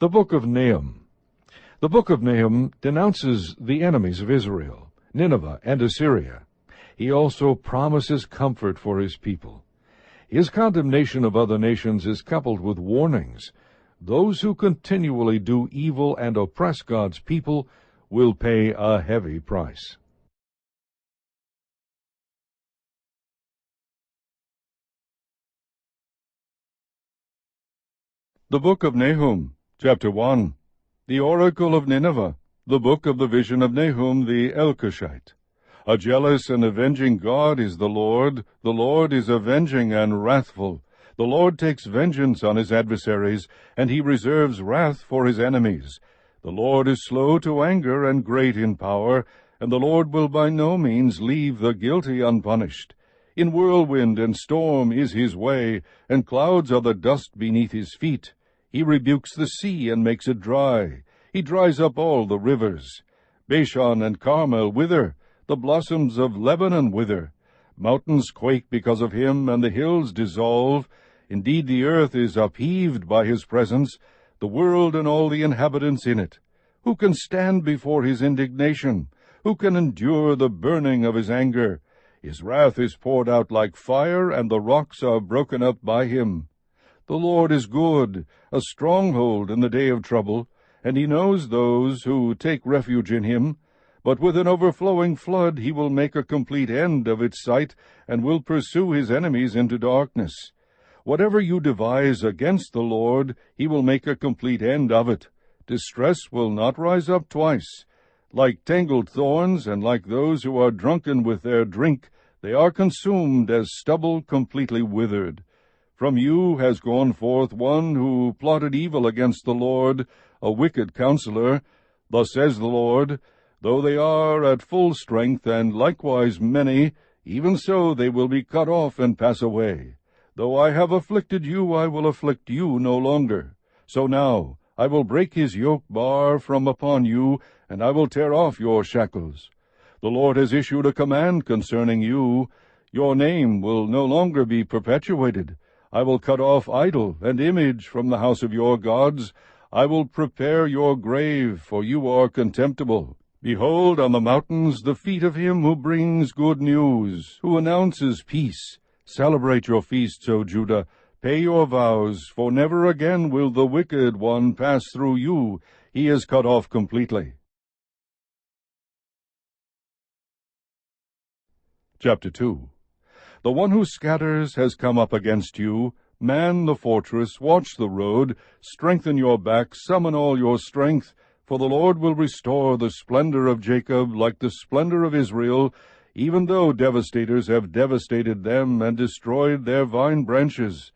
The Book of Nahum. The Book of Nahum denounces the enemies of Israel, Nineveh and Assyria. He also promises comfort for his people. His condemnation of other nations is coupled with warnings. Those who continually do evil and oppress God's people will pay a heavy price. The Book of Nahum, Chapter 1. The Oracle of Nineveh, the Book of the Vision of Nahum the Elkoshite. A jealous and avenging God is the Lord is avenging and wrathful. The Lord takes vengeance on his adversaries, and he reserves wrath for his enemies. The Lord is slow to anger and great in power, and the Lord will by no means leave the guilty unpunished. In whirlwind and storm is his way, and clouds are the dust beneath his feet. He rebukes the sea and makes it dry. He dries up all the rivers. Bashan and Carmel wither, the blossoms of Lebanon wither. Mountains quake because of him, and the hills dissolve. Indeed, the earth is upheaved by his presence, the world and all the inhabitants in it. Who can stand before his indignation? Who can endure the burning of his anger? His wrath is poured out like fire, and the rocks are broken up by him. The Lord is good, a stronghold in the day of trouble, and he knows those who take refuge in him. But with an overflowing flood he will make a complete end of its sight, and will pursue his enemies into darkness. Whatever you devise against the Lord, he will make a complete end of it. Distress will not rise up twice. Like tangled thorns, and like those who are drunken with their drink, they are consumed as stubble completely withered. From you has gone forth one who plotted evil against the Lord, a wicked counselor. Thus says the Lord, though they are at full strength, and likewise many, even so they will be cut off and pass away. Though I have afflicted you, I will afflict you no longer. So now I will break his yoke bar from upon you, and I will tear off your shackles. The Lord has issued a command concerning you. Your name will no longer be perpetuated. I will cut off idol and image from the house of your gods. I will prepare your grave, for you are contemptible. Behold, on the mountains the feet of him who brings good news, who announces peace. Celebrate your feasts, O Judah. Pay your vows, for never again will the wicked one pass through you. He is cut off completely. Chapter 2. The one who scatters has come up against you. Man the fortress, watch the road, strengthen your back, summon all your strength, for the Lord will restore the splendor of Jacob like the splendor of Israel, even though devastators have devastated them and destroyed their vine branches.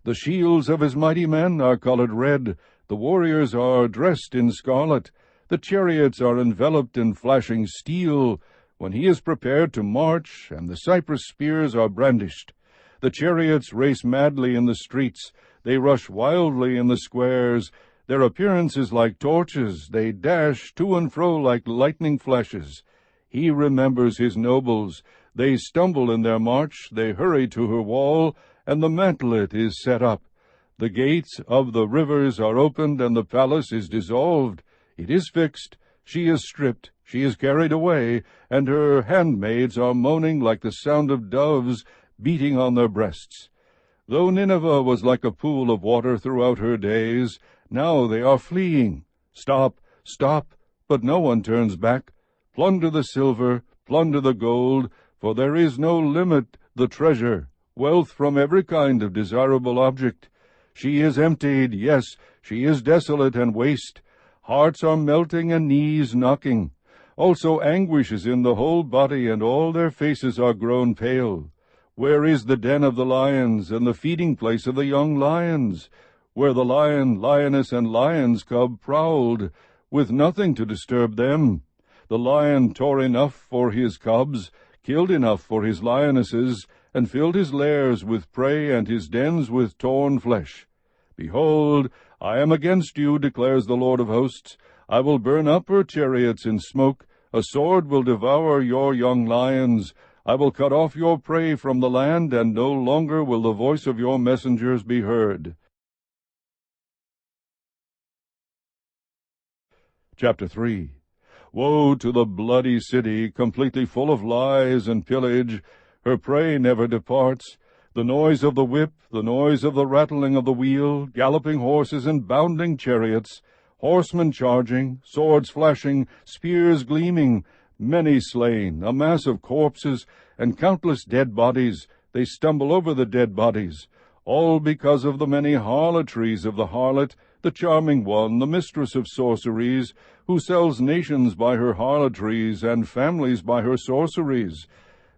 The shields of his mighty men are colored red, the warriors are dressed in scarlet, the chariots are enveloped in flashing steel, when he is prepared to march, and the cypress spears are brandished. The chariots race madly in the streets, they rush wildly in the squares. Their appearance is like torches, they dash to and fro like lightning flashes. He remembers his nobles, they stumble in their march, they hurry to her wall, and the mantlet is set up. The gates of the rivers are opened, and the palace is dissolved. It is fixed, she is stripped, she is carried away, and her handmaids are moaning like the sound of doves beating on their breasts. Though Nineveh was like a pool of water throughout her days, now they are fleeing. Stop, stop, but no one turns back. Plunder the silver, plunder the gold, for there is no limit the treasure, wealth from every kind of desirable object. She is emptied, yes, she is desolate and waste. Hearts are melting and knees knocking. Also anguish is in the whole body, and all their faces are grown pale. Where is the den of the lions, and the feeding place of the young lions? Where the lion, lioness, and lion's cub prowled, with nothing to disturb them. The lion tore enough for his cubs, killed enough for his lionesses, and filled his lairs with prey and his dens with torn flesh. Behold, I am against you, declares the Lord of hosts. I will burn up her chariots in smoke. A sword will devour your young lions. I will cut off your prey from the land, and no longer will the voice of your messengers be heard. Chapter 3. Woe to the bloody city, completely full of lies and pillage. Her prey never departs. The noise of the whip, the noise of the rattling of the wheel, galloping horses and bounding chariots, horsemen charging, swords flashing, spears gleaming, many slain, a mass of corpses, and countless dead bodies. They stumble over the dead bodies, all because of the many harlotries of the harlot, the charming one, the mistress of sorceries, who sells nations by her harlotries, and families by her sorceries.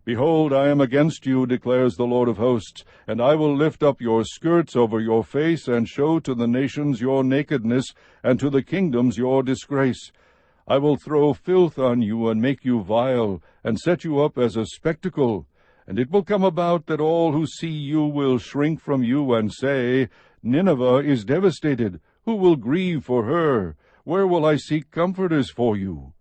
Behold, I am against you, declares the Lord of hosts, and I will lift up your skirts over your face, and show to the nations your nakedness, and to the kingdoms your disgrace. I will throw filth on you, and make you vile, and set you up as a spectacle. And it will come about that all who see you will shrink from you, and say, Nineveh is devastated. Who will grieve for her? Where will I seek comforters for you?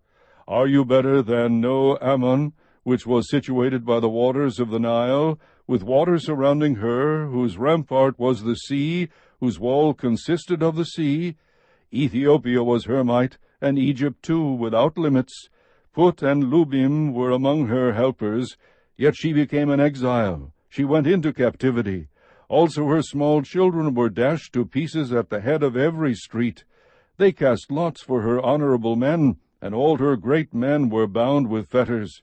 Are you better than Nahum, which was situated by the waters of the Nile, with water surrounding her, whose rampart was the sea, whose wall consisted of the sea? Ethiopia was her might, and Egypt too, without limits. Put and Lubim were among her helpers, yet she became an exile. She went into captivity. Also her small children were dashed to pieces at the head of every street. They cast lots for her honorable men, and all her great men were bound with fetters.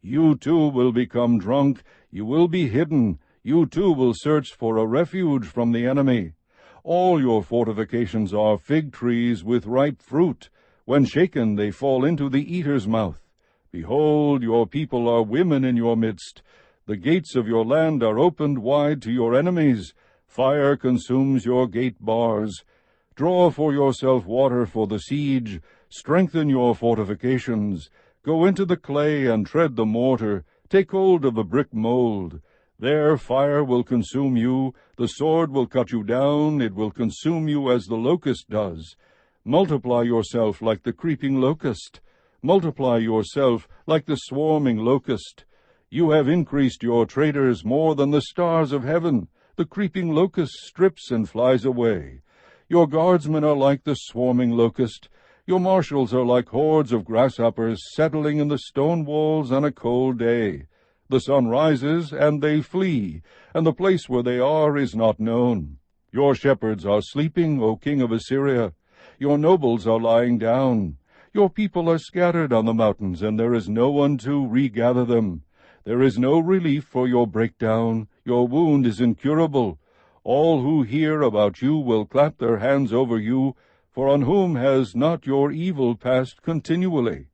You too will become drunk, you will be hidden, you too will search for a refuge from the enemy. All your fortifications are fig trees with ripe fruit. When shaken they fall into the eater's mouth. Behold, your people are women in your midst. The gates of your land are opened wide to your enemies. Fire consumes your gate bars. Draw for yourself water for the siege. Strengthen your fortifications. Go into the clay and tread the mortar. Take hold of the brick mold. There fire will consume you. The sword will cut you down. It will consume you as the locust does. Multiply yourself like the creeping locust. Multiply yourself like the swarming locust. You have increased your traders more than the stars of heaven. The creeping locust strips and flies away. Your guardsmen are like the swarming locust. Your marshals are like hordes of grasshoppers settling in the stone walls on a cold day. The sun rises, and they flee, and the place where they are is not known. Your shepherds are sleeping, O king of Assyria. Your nobles are lying down. Your people are scattered on the mountains, and there is no one to regather them. There is no relief for your breakdown. Your wound is incurable. All who hear about you will clap their hands over you, for on whom has not your evil passed continually?